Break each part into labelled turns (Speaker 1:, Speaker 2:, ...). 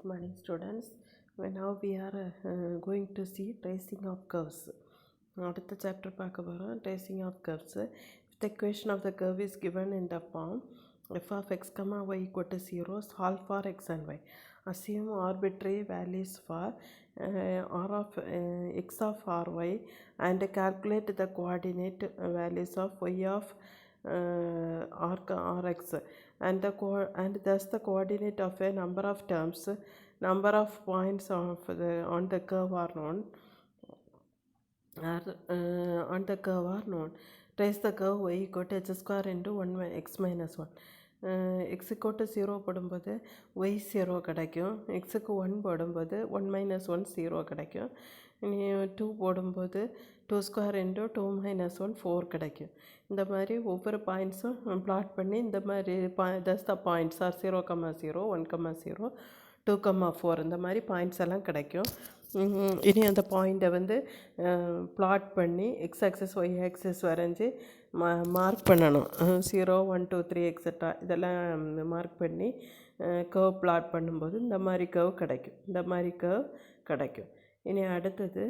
Speaker 1: Good morning, students. Now we are going to see tracing of curves. அடுத்த chapter பார்க்க போகிறோம் tracing of curves. If the equation of the curve is given in the form f of x comma y equal to 0, solve for x and y. Assume arbitrary values for r of x of ry and calculate the coordinate values of y of rx and thus the coordinate of a number of terms, number of points on the curve are known. On the curve are known. Trace the curve y equal to h square into 1 x minus 1. x equal to 0 போடும்போது y 0 கிடைக்கும். xக்கு 1 போடும்போது 1 minus 1 0 கிடைக்கும். 2 போடும்போது 2 square into 2 minus 1 4 கிடைக்கும். இந்த மாதிரி ஒவ்வொரு பாயிண்ட்ஸும் plot பண்ணி இந்த மாதிரி தஸ் த பாயிண்ட்ஸ் ஆர் 0, 0, 1, 0, 2, 4 இந்த மாதிரி பாயிண்ட்ஸ் எல்லாம் கிடைக்கும். இனி அந்த பாயிண்ட்டை வந்து பிளாட் பண்ணி எக்ஸ் ஆக்சஸ் ஒய் ஆக்சஸ் வரைஞ்சி மார்க் பண்ணணும். 0, 1, 2, 3 எக்ஸட்ரா இதெல்லாம் மார்க் பண்ணி கர்வ் பிளாட் பண்ணும்போது இந்த மாதிரி கர்வ் கிடைக்கும். இனி அடுத்தது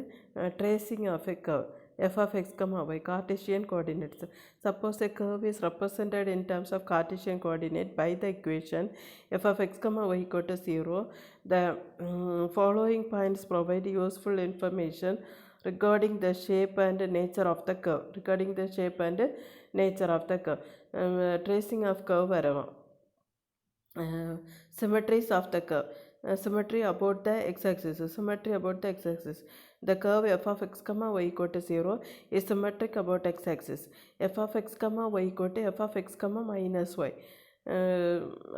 Speaker 1: tracing of a curve f of x comma y Cartesian coordinates. Suppose a curve is represented in terms of Cartesian coordinate by the equation f of x comma y equal to 0. The following points provide useful information regarding the shape and nature of the curve. Tracing of curve வரும். Symmetries of the curve. Symmetry about the x-axis. The curve f of x comma y equal to 0 is symmetric about x-axis. f of x comma y equal to f of x comma minus y.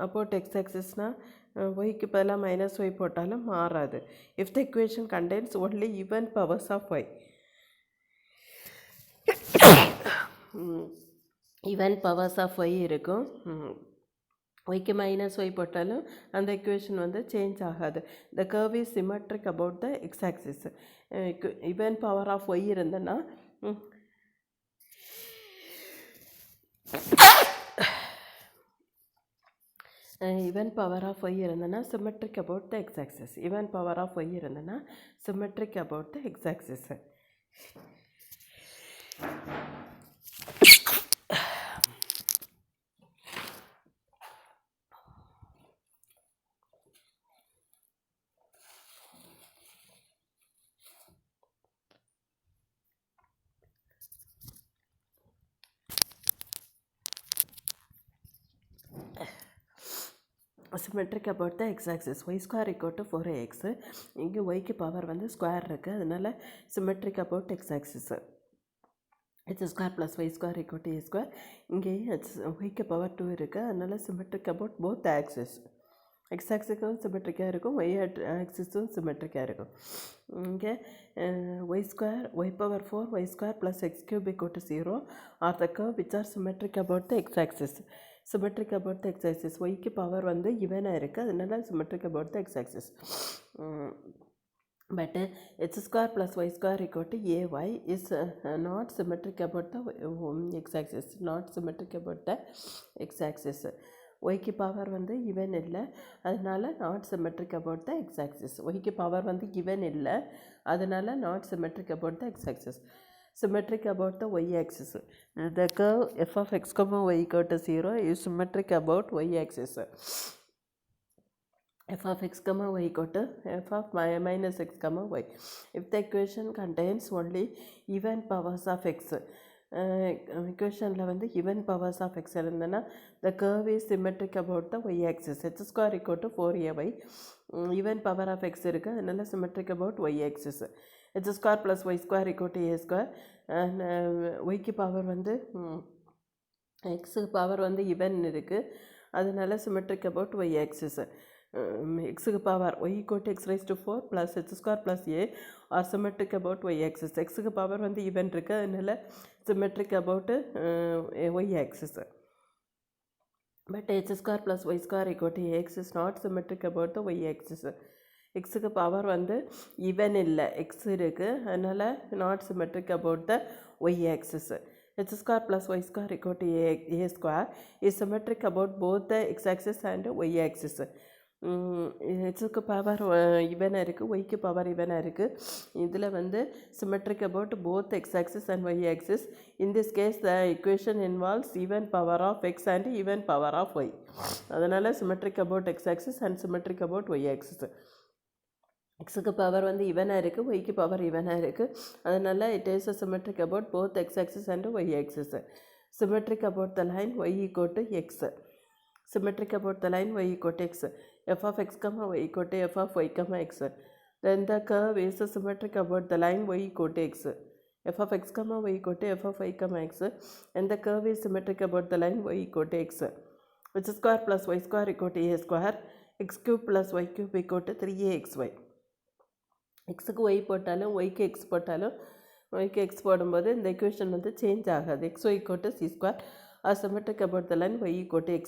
Speaker 1: About x-axis na y க்கு பதிலா minus y போட்டாலும் மாறாது. If the equation contains only even powers of y. Even powers of y இருக்கும். yக்கு minus Y போட்டாலும் அந்த equation வந்து change ஆகாது. The curve is symmetric about the x-axis. even power of y இருந்தனா even power of y இருந்தனா symmetric about the x-axis. even power of y இருந்தனா symmetric about the x-axis. Symmetric about the x-axis. Y square equal to 4x. இங்கே yக்கு power வந்து square இருக்குது, அதனால symmetric about x-axis. h square plus y square equal to a square. இங்கே yக்கு power 2 இருக்குது, அதனால symmetric about both the axis. x-axisக்கும் சிமெட்ரிக்காக இருக்கும், y ஆக்சிஸும் சிமெட்ரிக்காக இருக்கும். இங்கே y power 4 y square plus x cube equal to 0 are the curve which are symmetric about the x-axis. Symmetric about the x-axis. yக்கு power வந்து ஈவனாக இருக்குது, அதனால symmetric about the x-axis. But h square plus y square equal to ay is not symmetric about the x-axis. yக்கு power வந்து even இல்லை, அதனால not symmetric about the x-axis. yக்கு பவர் வந்து ஈவன் இல்லை, அதனால not symmetric about the x-axis. Symmetric about the y-axis. The curve f of x comma y equal to 0 is symmetric about y-axis. f of x comma y equal to f of minus x comma y. If the equation contains only even powers of x, equationல வந்து even powers of x இருந்தனா the curve is symmetric about the y-axis. h square equal to 4ay. even power of x இருக்கு, அதனால symmetric about y-axis. h square plus y square equal to a square. and yக்கு power வந்து x power வந்து even இருக்குது, அதனால symmetric about y-axis. xக்கு power y equal to x raised to 4 plus h square plus a are symmetric about y-axis. xக்கு power வந்து even இருக்குது, அதனால symmetric about y-axis. But h square plus y square equal to x is not symmetric about the y-axis. xக்கு power வந்து even இல்லை, x இருக்குது, அதனால not symmetric about the y-axis. h square plus y square equal to a square is symmetric about both the x-axis and y-axis. எக்ஸுக்கு power ஈவனாக இருக்குது, ஒய்க்கு power ஈவனாக இருக்குது. இதில் வந்து symmetric about both X axis and Y axis. In this case the equation involves even power of x and even power of y. அதனால் symmetric about x axis and symmetric about y axis. எக்ஸுக்கு power வந்து ஈவனாக இருக்குது, ஒய்க்கு power ஈவனாக இருக்குது. அதனால் it is a symmetric about both X axis and Y axis. Symmetric about the line y equal to x. Symmetric about the line y equal to x. F of x comma y equal to f of y comma x. Then the curve is symmetric about the line y equal to x. F of x comma y equal to f of y comma x. And the curve is symmetric about the line y equal to x. X square plus y square equal to a square. X cube plus y cube equal to 3axy. X க்கு y போட்டாலும் yக்கு x போட்டாலும் yக்கு x போடும்போது இந்த equation வந்து change ஆகாது. xy equal to c square are symmetric about the line y equal to x.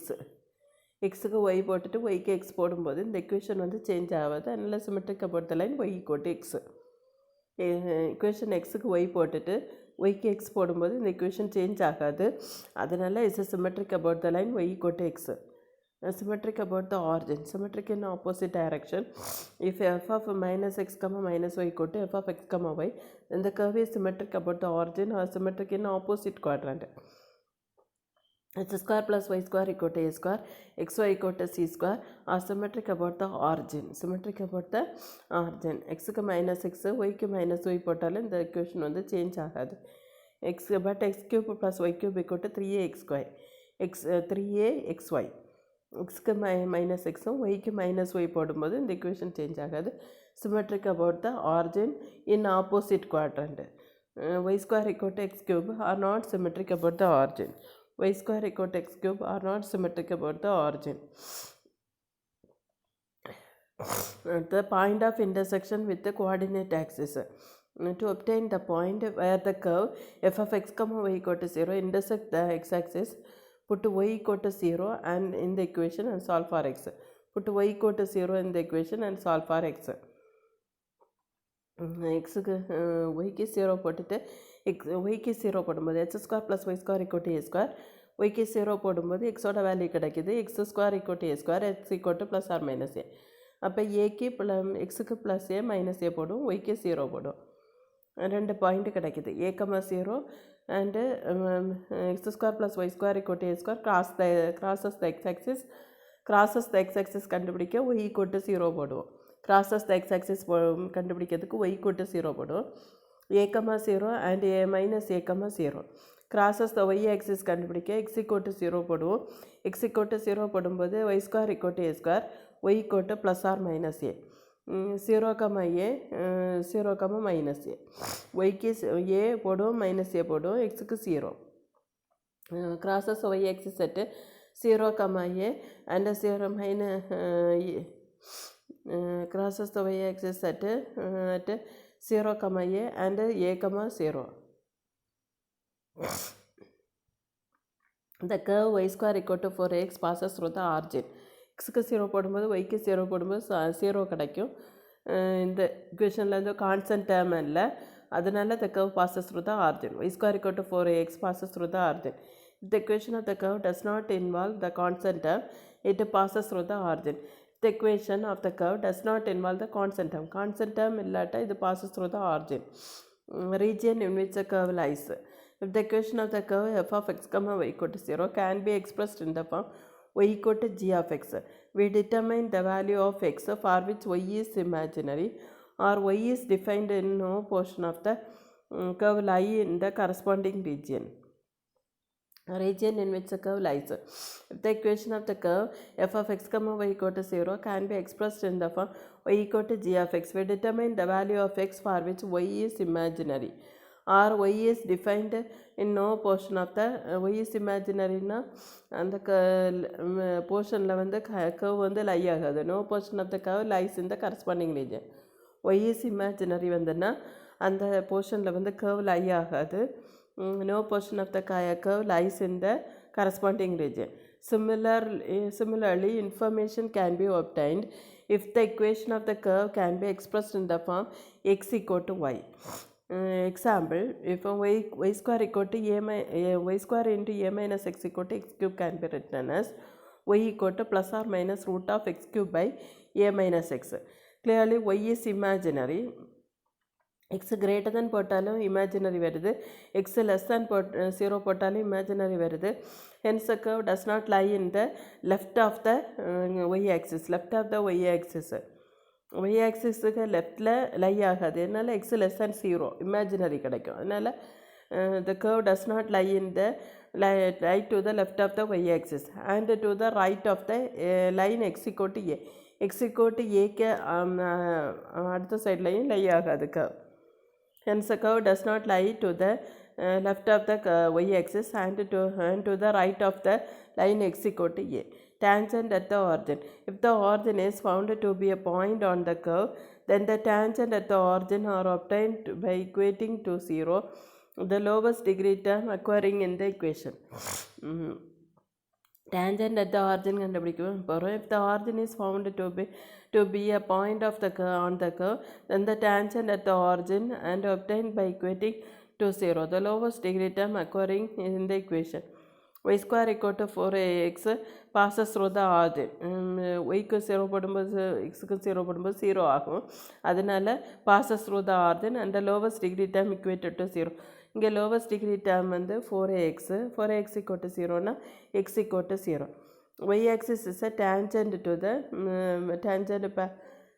Speaker 1: எக்ஸுக்கு y போட்டுட்டு ஒய்க்கு எக்ஸ் போடும்போது இந்த எக்வேஷன் வந்து சேஞ்ச் ஆகாது. அதனால் symmetric about the line y equal to x. Equation எக்ஸுக்கு ஒய் போட்டுட்டு ஒய்க்கு எக்ஸ் போடும்போது இந்த எக்வேஷன் சேஞ்ச் ஆகாது. அதனால் it's symmetric about the line y equal to x. Symmetric about the origin. Symmetric in opposite direction. If f of minus x comma minus y equal to f of x comma y, then the curve is symmetric about the origin or symmetric in opposite quadrant. X square plus y square equal to a square, xy equal to c square are symmetric about the origin. Symmetric about the origin. X க்கு minus x, y க்கு minus y போட்டாலும் இந்த equation வந்து change ஆகாது. But x cube plus y cube equal to 3ax square. 3axy. X க்கு minus x, y க்கு minus y போடும்போது இந்த equation சேஞ்ச் ஆகாது. Symmetric about the origin in opposite quadrant. Y square equal to x cube are not symmetric about the origin. Y square equal to x cube are not symmetric about the origin. The point of intersection with the coordinate axis. To obtain the point where the curve f of x comma y equal to 0 intersect the x-axis, put y equal to 0 and in the equation and solve for x. Put y equal to 0 in the equation and solve for x. எக்ஸுக்கு ஒய்க்கு 0 போட்டுட்டு ஒய்க்கு 0 போடும்போது x square plus y square equal to a square. ஒய்க்கு 0 போடும்போது எக்ஸோட value கிடைக்கிது. X square equal to a square, x equal to plus or minus a. அப்போ ஏக்கு எக்ஸுக்கு ப்ளஸ் ஏ மைனஸ் ஏ போடும், ஒய்க்கு 0 போடும். 2 பாயிண்ட் கிடைக்கிது. A comma 0 and x square plus y square equal to a square crosses the x axis. Crosses the x axis கண்டுபிடிக்க y equal to 0 போடுவோம். Crosses the x axis கண்டுபிடிக்கிறதுக்கு y equal to 0 போடுவோம். A comma 0 and a minus a comma 0. Crosses the y axis கண்டுபிடிக்க x equal to 0 போடுவோம். X equal to 0 போடும்போது y square equal to a square, y equal to plus or minus a. 0 comma a, 0 comma minus a. ஒய்க்கு a போடுவோம், minus a போடுவோம், எக்ஸுக்கு 0. Crosses y axis set 0 comma a and 0 minus crosses the y-axis at 0 comma a and a comma 0. The curve y square equal to 4x passes through the origin. Xக்கு 0 போடும்போது yக்கு 0 போடும்போது 0 கிடைக்கும். இந்த equationல வந்து constant term இல்லை, அதனால the curve passes through the origin. Y square equal to 4ax passes through the origin. If the equation of the curve does not involve the constant term, it passes through the origin. The equation of the curve does not involve the constant term. Constant term illata it passes through the origin. Region in which the curve lies. If the equation of the curve f of x comma y equal to 0 can be expressed in the form y equal to g of x, we determine the value of x for which y is imaginary or y is defined in no portion of the curve lie in the corresponding region. Region in which the curve lies. If the equation of the curve f of x comma y equal to 0 can be expressed in the form y equal to g of x, we determine the value of x for which y is imaginary or y is defined in no portion of the y is imaginary na and the portion la வந்து curve வந்து lie ஆகாது. No portion of the curve lies in the corresponding region. y is imaginary வந்துன்னா அந்த portionல வந்து curve lie ஆகாது. No portion of the curve lies in the corresponding region. Similarly, information can be obtained if the equation of the curve can be expressed in the form x equal to y. Example, if y square equal to y square into a minus x equal to x cube can be written as y equal to plus or minus root of x cube by a minus x. Clearly y is imaginary. x greater than போட்டாலும் imaginary வருது, x less than 0 போட்டாலும் imaginary வருது. Hence the curve does not lie in the left of the y-axis. Left of the y-axis. y-axisக்கு லெஃப்டில் லை ஆகாது, அதனால் x less than 0 imaginary கிடைக்கும். அதனால் the curve does not lie in the lie to the left of the y-axis and to the right of the line x equal to a. x equal to aக்கு அடுத்த சைட்லையும் லை ஆகாது curve. Hence the curve does not lie to the left of the y-axis and to the right of the line x equal to a. Tangent at the origin. If the origin is found to be a point on the curve, then the tangent at the origin are obtained by equating to 0 the lowest degree term occurring in the equation. Tangent at the origin கண்டுபிடிக்கும் போகிறோம். If the origin is found to be a point of the curve on the curve, then the tangent at the origin and obtained by equating to 0 the lowest degree term occurring in the equation. Y square equal to 4ax passes through the origin. yக்கு 0 போடும்போது xக்கு 0 போடும்போது 0 ஆகும், அதனால் passes through the origin and the lowest degree term equated to 0. இங்கே lowest degree term வந்து 4ax equal to 0னா x equal to 0. y-axis is a tangent to the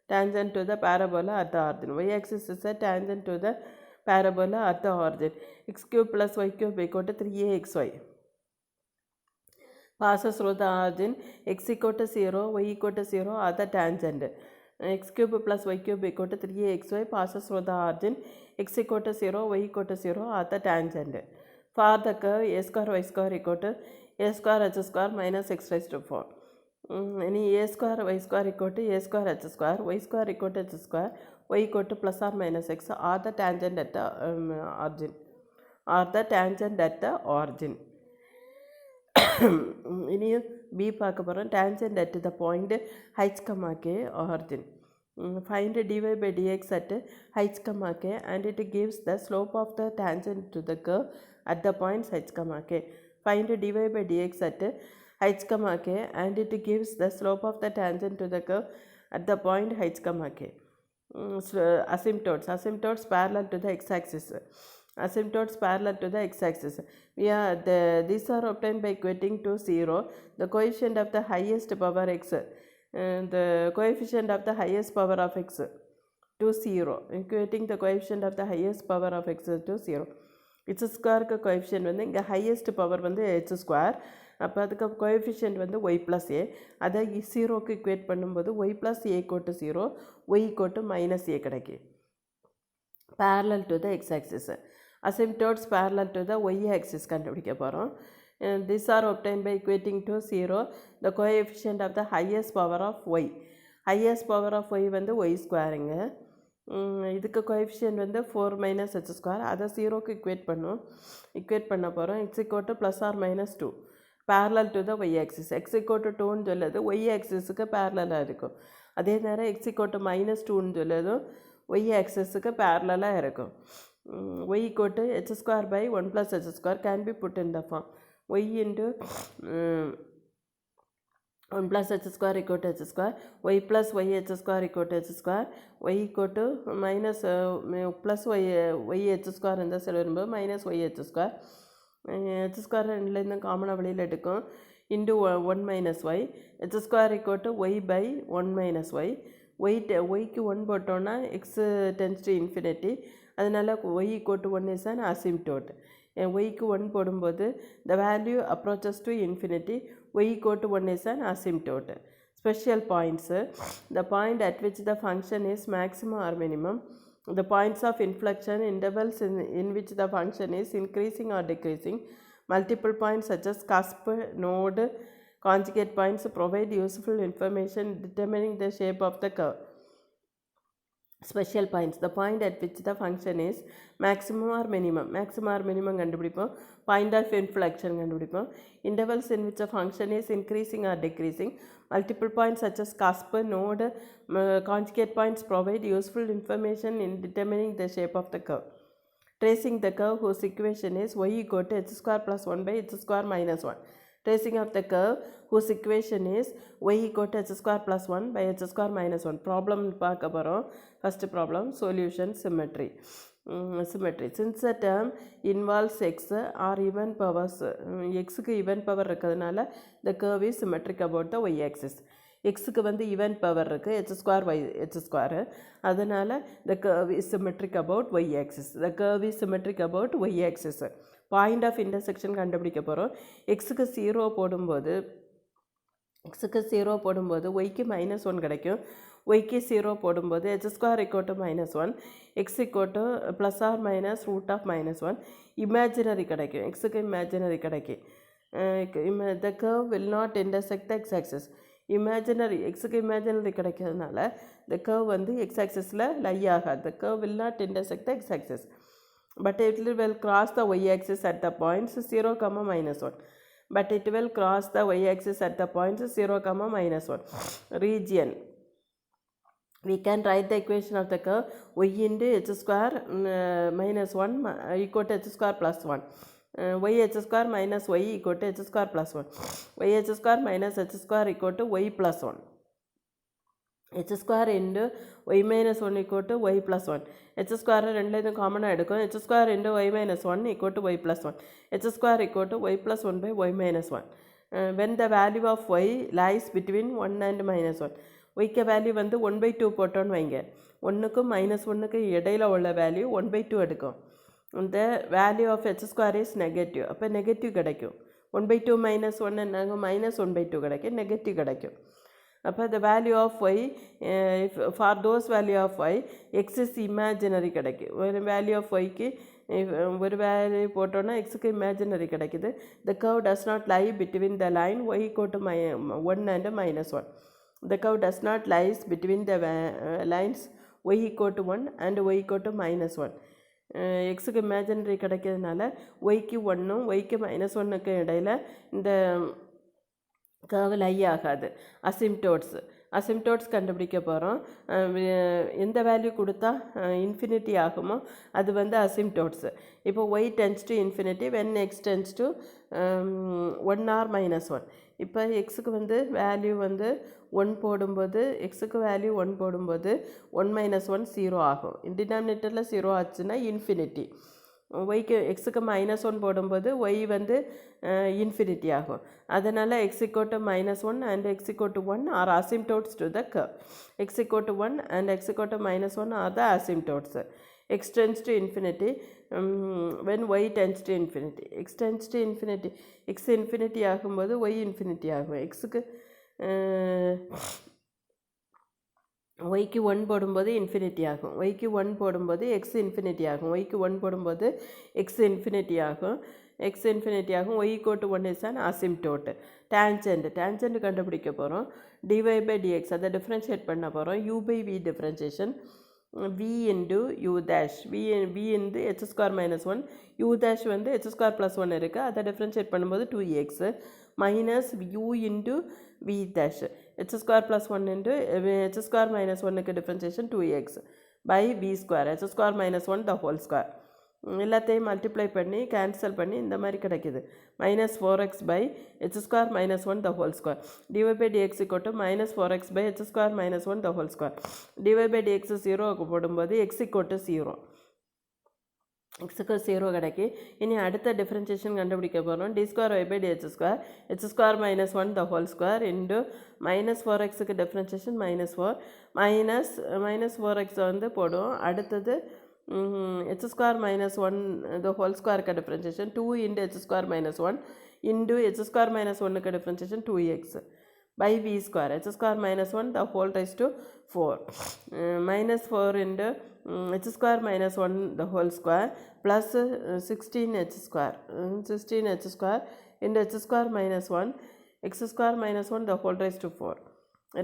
Speaker 1: tangent to the parabola at the origin. Y-axis is a tangent to the parabola at the origin. x cube plus y cube equal to 3axy. Passes through the origin, x equal to 0, y equal to 0 are the tangent. X cube plus y cube equal to 3xy passes through the origin, x equal to 0, y equal to 0 are the tangent. For the curve a square y square equal to a square h square minus x raised to 4. Any a square y square equal to a square h square, y square equal to h square, y equal to plus or minus x are the tangent at the origin. Are the tangent at the origin. இனியும் b பார்க்க போகிறோம். tangent at the point h, k origin. Find dy by dx at h, k and it gives the slope of the tangent to the curve at the points h, k. Find dy by dx at h, k and it gives the slope of the tangent to the curve at the point h, k. Asymptotes parallel to the x-axis. Asymptotes parallel to the x-axis. These are obtained by equating to 0 the coefficient of the highest power x, the coefficient of the highest power of x to 0. Equating the coefficient of the highest power of x to 0. x square coefficient வந்து இங்கே highest power வந்து h square, அப்போ அதுக்கு coefficient வந்து y plus a, அதை 0க்கு equate பண்ணும்போது y plus a equal to 0, y equal to minus a கிடைக்கும். Parallel to the x-axis. Asymptotes parallel to the y-axis கண்டுபிடிக்க போகிறோம். These are obtained by equating to 0 the coefficient of the highest power of y. Highest power of y வந்து y ஸ்கொயருங்க. இதுக்கு coefficient வந்து 4 minus h square, அதை 0க்கு equate பண்ண போகிறோம். x equal to plus or minus 2 parallel to the y-axis. x equal to 2ன்னு சொல்லுது y-axisக்கு parallel இருக்கும். அதே நேரம் x equal to minus 2ன்னு சொல்லுதும் y-axisக்கு parallel இருக்கும். y equal to h square by 1 plus h square can be put in the form y into 1 plus h square equal to h square, y plus y h square equal to h square, y equal to minus plus y h square இந்த side வரும்போது minus y h square, h square ரெண்டுலேருந்து காமனாக வெளியில் எடுக்கும் into 1 minus y, h square equal to y by 1 minus y. yக்கு 1 போட்டோன்னா x tends to infinity, அதனால் y equal to 1 is an asymptote. yக்கு 1 போடும்போது the value approaches to infinity, y equal to 1 is an asymptote. Special points. The point at which the function is maximum or minimum. The points of inflection, intervals in which the function is increasing or decreasing. Multiple points such as cusp, node, conjugate points provide useful information determining the shape of the curve. Special points. The point at which the function is maximum or minimum. Maximum or minimum கண்டுபிடிப்போம். Point of inflection கண்டுபிடிப்போம். Intervals in which the function is increasing or decreasing. Multiple points such as cusp, node, conjugate points provide useful information in determining the shape of the curve. Tracing the curve whose equation is y equal to h square plus 1 by h square minus 1. tracing of the curve whose equation is y equal to h square plus 1 by h square minus 1. Problem பார்க்க போகிறோம். First problem, solution, symmetry. Symmetry. Since the term involves x or even powers, xக்கு even power இருக்கிறதுனால the curve is symmetric about the y-axis. எக்ஸுக்கு வந்து even power இருக்குது h square அதனால் the curve is symmetric about y-axis. The curve is symmetric about y-axis. Point of intersection கண்டுபிடிக்க போகிறோம். எக்ஸுக்கு 0 போடும்போது ஒய்க்கு -1 கிடைக்கும். ஒய்க்கு 0 போடும்போது h square = -1, x = plus or minus root of -1 imaginary கிடைக்கும். எக்ஸுக்கு இமேஜினரி கிடைக்கும். the curve will not intersect the x-axis. Imaginary எக்ஸுக்கு இமேஜினரி கிடைக்கிறதுனால the curve வந்து x-axisல லை ஆகாது. the curve will not intersect the x-axis. But it will cross the y-axis at the points 0, -1. But it will cross the y-axis at the points 0, -1 region. We can write the equation of the curve y into h square -1 equal to h square plus 1. Y h square minus y equal to h square plus 1. Y h square minus h square equal to y plus 1. h square into y minus 1 equal to y plus 1. h square ரெண்டுலேருந்து காமனாக எடுக்கும். h square into y minus 1 equal to y plus 1. h square equal to y plus 1 by y minus 1. When the value of y lies between 1 and -1. yக்கு value வந்து 1/2 போட்டோன்னு வைங்க. 1க்கும் -1க்கும் இடையில் உள்ள value 1/2 எடுக்கும். இந்த value of h square is negative. அப்போ negative கிடைக்கும். 1/2 -1 நாங்கள் -1/2 கிடைக்கும், நெகட்டிவ் கிடைக்கும். அப்போ the value of y for those value of y x is imaginary கிடைக்கும். ஒரு வேல்யூ ஆஃப் yக்கு ஒரு வேல்யூ போட்டோன்னா எக்ஸுக்கு இமேஜினரி கிடைக்குது. the curve does not lie between the line y equal to 1 and -1. the curve does not lies between the lines y equal to 1 and y equal to -1. எக்ஸுக்கு imaginary கிடைக்கிறதுனால ஒய்க்கு 1ம் ஒய்க்கு -1க்கு இடையில் இந்த கர்வ் லை ஆகாது. அசிம்டோட்ஸ் கண்டுபிடிக்க போகிறோம். எந்த வேல்யூ கொடுத்தா இன்ஃபினிட்டி ஆகுமோ அது வந்து அசிம்டோட்ஸு. இப்போ y tends to infinity when x tends to 1 or -1. இப்போ எக்ஸுக்கு வந்து வேல்யூ வந்து 1 போடும்போது எக்ஸுக்கு வேல்யூ 1 போடும்போது 1 - 1 0 ஆகும். டினாமினேட்டரில் 0 ஆச்சுன்னா இன்ஃபினிட்டி. ஒய்க்கு எக்ஸுக்கு -1 போடும்போது ஒய் வந்து இன்ஃபினிட்டி ஆகும். அதனால் x = -1 and x = 1 are asymptotes to the curve. x = 1 and x = -1 are the asymptotes. x tends to infinity when y tends to infinity. x tends to infinity. x infinity ஆகும்போது y infinity ஆகும். எக்ஸுக்கு ஒய்க்கு 1 போடும்போது infinity ஆகும். ஒய்க்கு 1 போடும்போது x infinity ஆகும். ஒய்க்கு 1 போடும்போது எக்ஸ் இன்ஃபினிட்டி ஆகும். Y = 1 is an asymptote. Tangent கண்டுபிடிக்க போகிறோம். dy/dx அதை டிஃப்ரென்ஷியேட் பண்ண போகிறோம். u/v differentiation v into u dash v into h square -1 u dash வந்து h square plus 1 இருக்குது. அதை டிஃப்ரென்ஷியேட் பண்ணும்போது 2x minus u into v dash h square plus 1 into h square minus 1க்கு differentiation 2x by v square h square minus 1 the whole square. எல்லாத்தையும் multiply பண்ணி cancel பண்ணி இந்த மாதிரி கிடைக்கிது. -4x by h square minus 1 the whole square. dy/dx = -4x by h square minus 1 the whole square. dy/dx 0க்கு போடும்போது x = 0. எக்ஸுக்கு 0 கிடைக்கி. இனி அடுத்த டிஃப்ரென்ஷியேஷன் கண்டுபிடிக்க போகிறோம். d²y/dh² h square minus 1 the whole square into -4xக்கு டிஃப்ரென்ஷியேஷன் -4 -4x வந்து போடுவோம். அடுத்தது h square minus 1 the whole square differentiation 2 into h square minus 1 into h square minus 1 differentiation 2x by v square h square minus 1 the whole raised to 4 minus 4 into h square minus 1 the whole square plus 16h square into h square minus 1 x square minus 1 the whole raised to 4.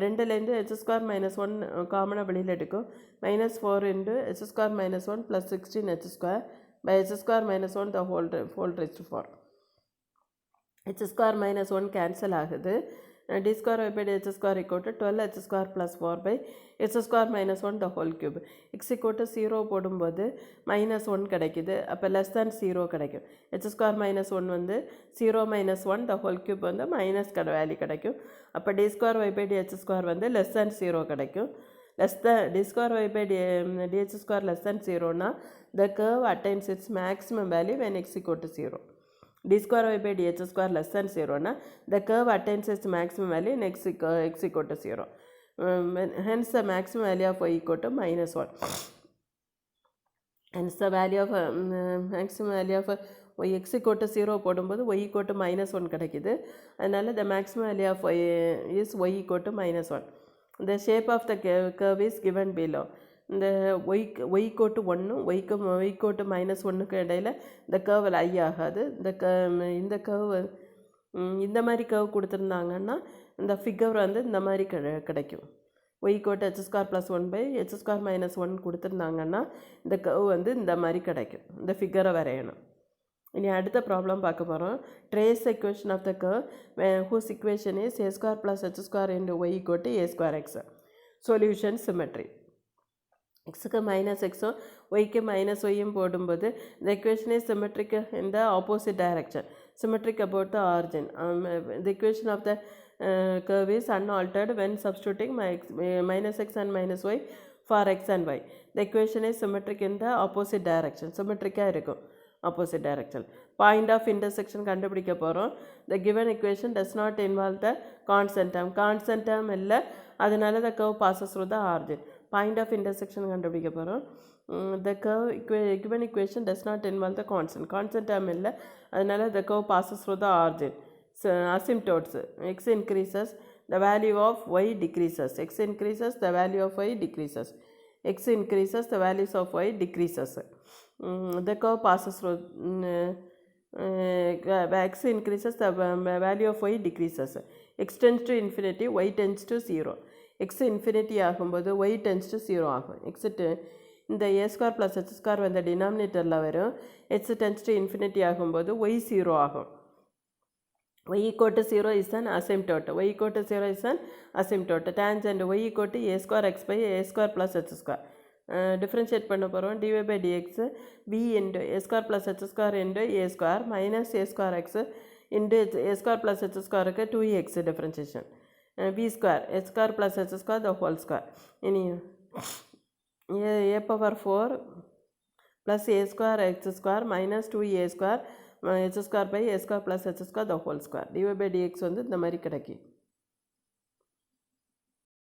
Speaker 1: ரெண்டுலேருந்து h square minus 1 காமனாக வெளியில் எடுக்கும். -4 into h square minus 1 plus 16h square by h square minus 1 the whole raised to 4. h square minus 1 cancel ஆகுது. d square y by dh square equal to 12h square plus 4 by h square minus 1 the whole cube. x equal to 0 போடும்போது minus 1 கிடைக்குது. அப்போ less than 0 கிடைக்கும். h square minus 1 வந்து 0 minus 1 the whole cube வந்து minus value கிடைக்கும். அப்போ d square y by dh square வந்து less than 0 கிடைக்கும். Less than d square y by dh square less than 0 na the curve attains its maximum value when x equal to 0. d square y by dh square less than 0 na the curve attains its maximum value in x equal to 0. Hence the maximum value of y equal to minus 1. Hence the value of maximum value of y x equal to 0 போடும்போது y equal to minus 1 கிடைக்குது. அதனால the maximum value of y is y equal to minus 1. The shape of the curve is given below. இந்த y equal to 1 y equal to minus 1க்கு இடையில் இந்த curve I ஆகாது. இந்த curve இந்த மாதிரி curve கொடுத்துருந்தாங்கன்னா இந்த ஃபிகர் வந்து இந்த மாதிரி கிடைக்கும். y equal to h square plus 1 by h square minus 1 கொடுத்துருந்தாங்கன்னா இந்த curve வந்து இந்த மாதிரி கிடைக்கும். இந்த ஃபிகரை வரையணும். இனி அடுத்த ப்ராப்ளம் பார்க்க போகிறோம். Trace equation of the curve whose equation is a square plus h square into y equal to a square x. Solution symmetry. xக்கு மைனஸ் எக்ஸும் ஒய்க்கு மைனஸ் ஒய்யும் போடும்போது the equation is symmetric in the opposite direction. Symmetric about the origin. The equation of the curve is unaltered when substituting minus x and minus y for x and y. The equation is symmetric in the opposite direction. Symmetric-ஆ இருக்கும் opposite direction. Point of intersection கண்டுபிடிக்க போகிறோம். The given equation does not involve the constant term. Constant term இல்லை, அதனால the curve passes through the origin. Point of intersection கண்டுபிடிக்க போகிறோம். The curve given equation does not involve the constant term இல்லை, அதனால the curve passes through the origin. So asymptotes. X increases, the value of y decreases. X increases, the value of y decreases. X increases, the values of y decreases. The curve passes through x increases, the value of y decreases. X tends to infinity, y tends to 0. X infinity ஆகும்போது y tends to 0 ஆகும். இந்த a square plus h square வந்து டினாமினேட்டரில் வரும். x tends to infinity ஆகும்போது y 0 ஆகும். y equal to 0 is an asymptote. Y equal to 0 is an asymptote. Tangent y equal to a square x by a square plus h square. Differentiate பண்ண போகிறோம். dy by dx b into a square plus h square into a square minus a square x into a square plus h squareக்கு 2x differentiation. b square h square plus h square the whole square. இனி a power 4 plus a square x square minus 2a square h square by a square plus h square the whole square. dy by dx வந்து இந்த மாதிரி கிடைக்கும்.